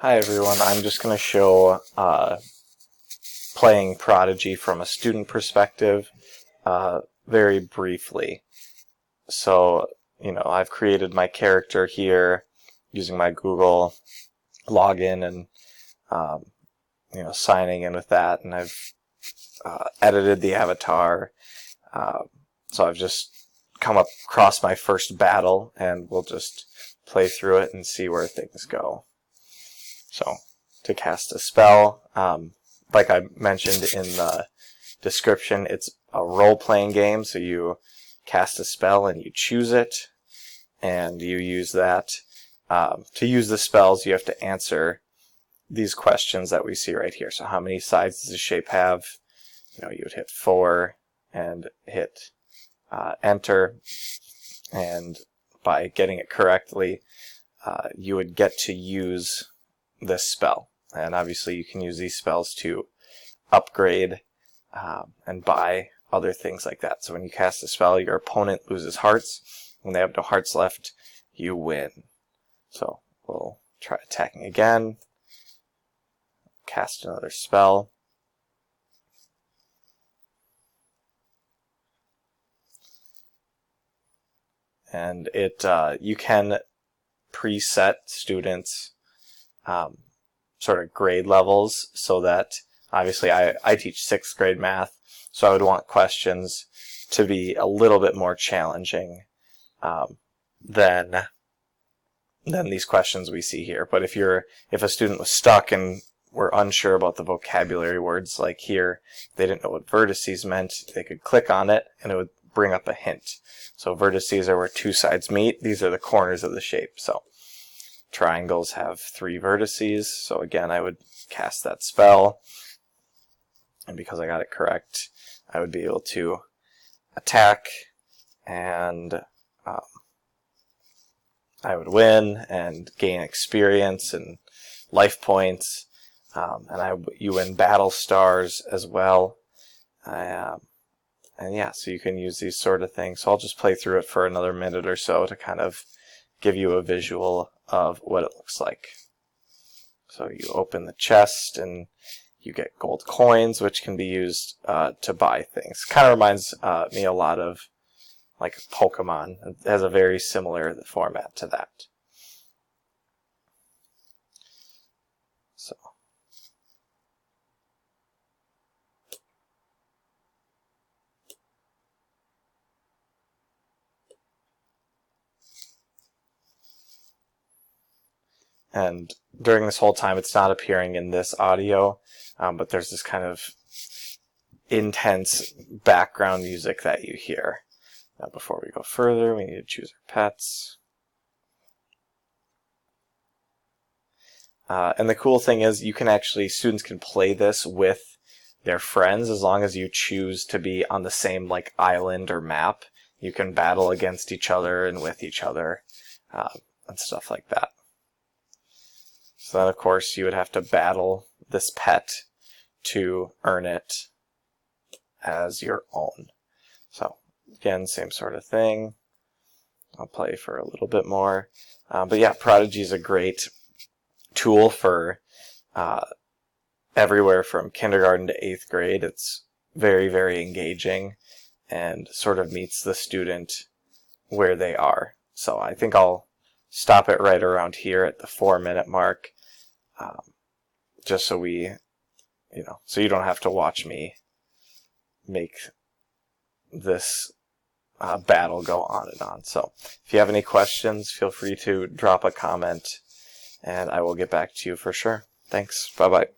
Hi everyone, I'm just going to show playing Prodigy from a student perspective very briefly. So, I've created my character here using my Google login and, signing in with that, and I've edited the avatar. So I've just come up across my first battle, and we'll just play through it and see where things go. So, to cast a spell, like I mentioned in the description, it's a role-playing game, so you cast a spell and you choose it, and you use that. To use the spells, you have to answer these questions that we see right here. So how many sides does the shape have? You would hit 4 and hit enter, and by getting it correctly, you would get to use this spell. And obviously you can use these spells to upgrade and buy other things like that. So when you cast a spell, your opponent loses hearts. When they have no hearts left, you win. So we'll try attacking again. Cast another spell. And you can preset students sort of grade levels, so that obviously I teach 6th grade math, so I would want questions to be a little bit more challenging than these questions we see here. But if a student was stuck and were unsure about the vocabulary words, like here, they didn't know what vertices meant, they could click on it and it would bring up a hint. So vertices are where two sides meet. These are the corners of the shape. So triangles have 3 vertices. So again, I would cast that spell, and because I got it correct, I would be able to attack, and I would win and gain experience and life points, and you win battle stars as well. And yeah, so you can use these sort of things. So I'll just play through it for another minute or so to kind of give you a visual of what it looks like. So you open the chest and you get gold coins, which can be used to buy things. Kind of reminds me a lot of like Pokemon. It has a very similar format to that. So. And during this whole time, it's not appearing in this audio, but there's this kind of intense background music that you hear. Now, before we go further, we need to choose our pets. And the cool thing is, students can play this with their friends as long as you choose to be on the same island or map. You can battle against each other and with each other and stuff like that. So then, of course, you would have to battle this pet to earn it as your own. So, again, same sort of thing. I'll play for a little bit more. But yeah, Prodigy is a great tool for everywhere from kindergarten to 8th grade. It's very, very engaging and sort of meets the student where they are. So I think I'll stop it right around here at the 4-minute mark, just so so you don't have to watch me make this battle go on and on. So if you have any questions, feel free to drop a comment, and I will get back to you for sure. Thanks. Bye-bye.